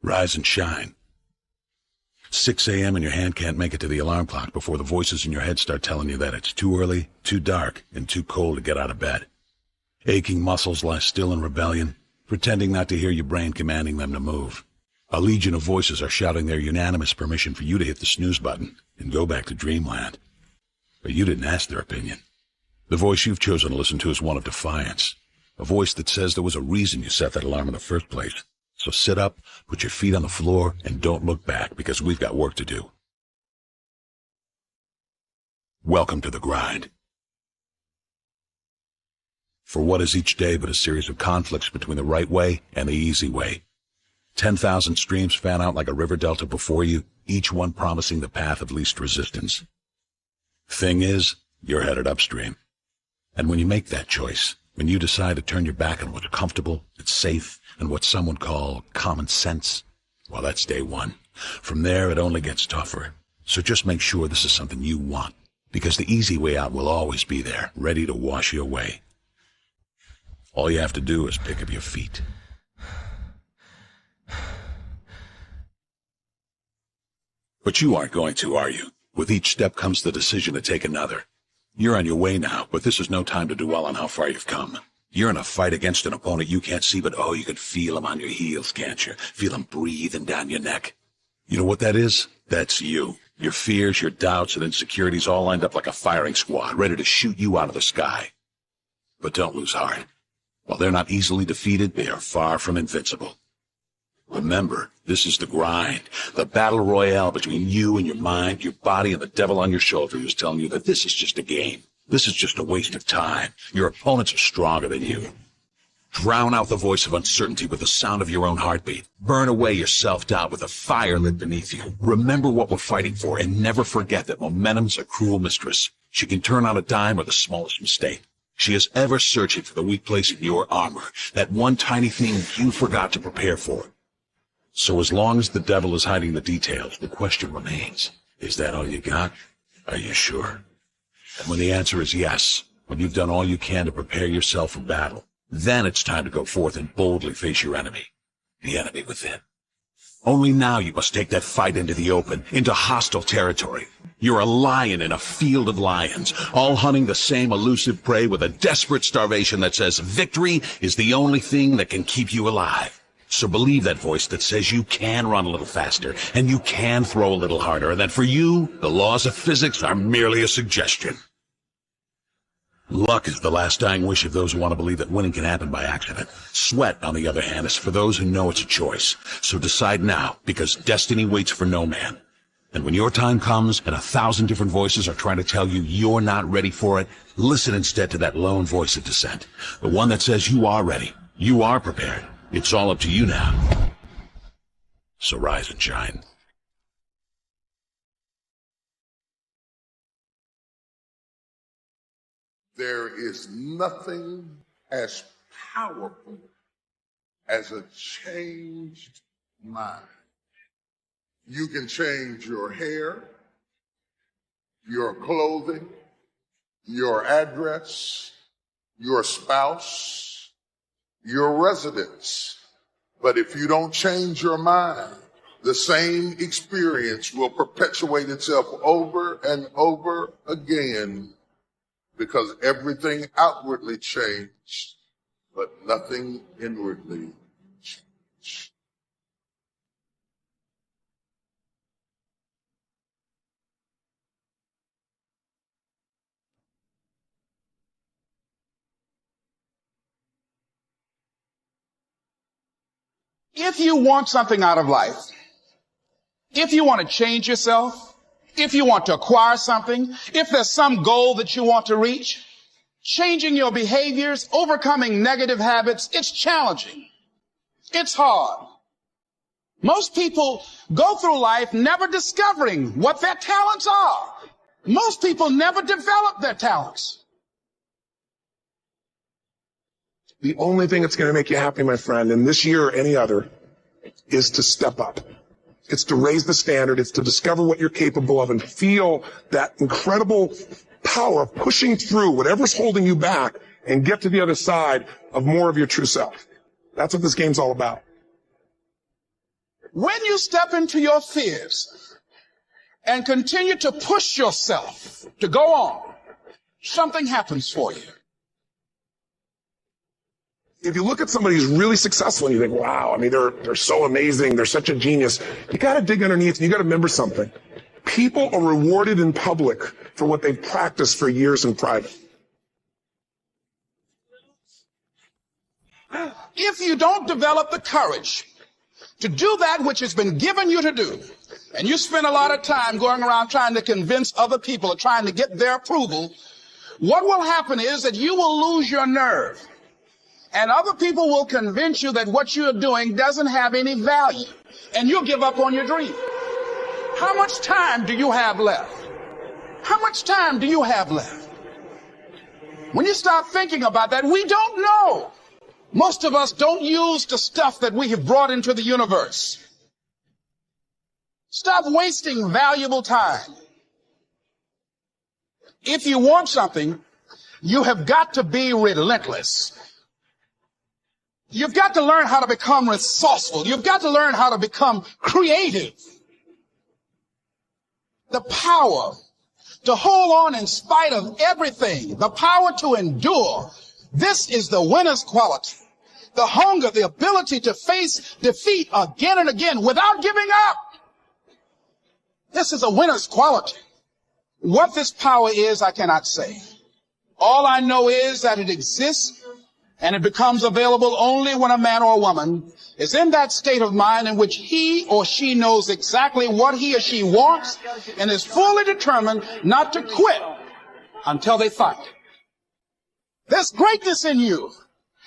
Rise and shine. 6 a.m. and your hand can't make it to the alarm clock before the voices in your head start telling you that it's too early, too dark, and too cold to get out of bed. Aching muscles lie still in rebellion, pretending not to hear your brain commanding them to move. A legion of voices are shouting their unanimous permission for you to hit the snooze button and go back to dreamland. But you didn't ask their opinion. The voice you've chosen to listen to is one of defiance, a voice that says there was a reason you set that alarm in the first place. So sit up, put your feet on the floor, and don't look back, because we've got work to do. Welcome to the grind. For what is each day but a series of conflicts between the right way and the easy way? 10,000 streams fan out like a river delta before you, each one promising the path of least resistance. Thing is, you're headed upstream. And when you make that choice, when you decide to turn your back on what's comfortable, it's safe, and what some would call common sense, well, that's day one. From there, it only gets tougher. So just make sure this is something you want, because the easy way out will always be there, ready to wash you away. All you have to do is pick up your feet. But you aren't going to, are you? With each step comes the decision to take another. You're on your way now, but this is no time to dwell on how far you've come. You're in a fight against an opponent you can't see, but oh, you can feel him on your heels, can't you? Feel him breathing down your neck. You know what that is? That's you. Your fears, your doubts, and insecurities all lined up like a firing squad, ready to shoot you out of the sky. But don't lose heart. While they're not easily defeated, they are far from invincible. Remember, this is the grind, the battle royale between you and your mind, your body, and the devil on your shoulder who's telling you that this is just a game. This is just a waste of time. Your opponents are stronger than you. Drown out the voice of uncertainty with the sound of your own heartbeat. Burn away your self-doubt with a fire lit beneath you. Remember what we're fighting for, and never forget that momentum's a cruel mistress. She can turn on a dime with the smallest mistake. She is ever searching for the weak place in your armor, that one tiny thing you forgot to prepare for. So as long as the devil is hiding the details, the question remains, is that all you got? Are you sure? And when the answer is yes, when you've done all you can to prepare yourself for battle, then it's time to go forth and boldly face your enemy, the enemy within. Only now you must take that fight into the open, into hostile territory. You're a lion in a field of lions, all hunting the same elusive prey with a desperate starvation that says victory is the only thing that can keep you alive. So believe that voice that says you can run a little faster, and you can throw a little harder, and that for you, the laws of physics are merely a suggestion. Luck is the last dying wish of those who want to believe that winning can happen by accident. Sweat, on the other hand, is for those who know it's a choice. So decide now, because destiny waits for no man. And when your time comes and 1,000 different voices are trying to tell you you're not ready for it, listen instead to that lone voice of dissent. The one that says you are ready, you are prepared. It's all up to you now. So rise and shine. There is nothing as powerful as a changed mind. You can change your hair, your clothing, your address, your spouse, your residence. But if you don't change your mind, the same experience will perpetuate itself over and over again, because everything outwardly changed, but nothing inwardly changed. If you want something out of life, if you want to change yourself, if you want to acquire something, if there's some goal that you want to reach, changing your behaviors, overcoming negative habits, it's challenging. It's hard. Most people go through life never discovering what their talents are. Most people never develop their talents. The only thing that's going to make you happy, my friend, in this year or any other, is to step up. It's to raise the standard. It's to discover what you're capable of and feel that incredible power of pushing through whatever's holding you back and get to the other side of more of your true self. That's what this game's all about. When you step into your fears and continue to push yourself to go on, something happens for you. If you look at somebody who's really successful and you think, wow, I mean, they're so amazing, they're such a genius, you got to dig underneath and you got to remember something. People are rewarded in public for what they've practiced for years in private. If you don't develop the courage to do that which has been given you to do, and you spend a lot of time going around trying to convince other people or trying to get their approval, what will happen is that you will lose your nerve. And other people will convince you that what you're doing doesn't have any value, and you'll give up on your dream. How much time do you have left? How much time do you have left? When you start thinking about that, we don't know. Most of us don't use the stuff that we have brought into the universe. Stop wasting valuable time. If you want something, you have got to be relentless. You've got to learn how to become resourceful. You've got to learn how to become creative. The power to hold on in spite of everything, the power to endure. This is the winner's quality. The hunger, the ability to face defeat again and again without giving up. This is a winner's quality. What this power is, I cannot say. All I know is that it exists, and it becomes available only when a man or a woman is in that state of mind in which he or she knows exactly what he or she wants and is fully determined not to quit until they find it. There's greatness in you,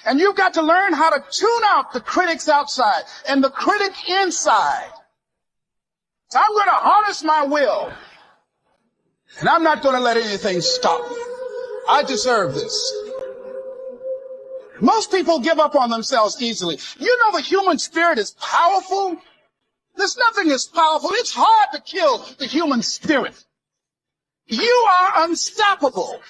and you've got to learn how to tune out the critics outside and the critic inside. So I'm going to harness my will, and I'm not going to let anything stop me. I deserve this. Most people give up on themselves easily. You know the human spirit is powerful. There's nothing as powerful. It's hard to kill the human spirit. You are unstoppable.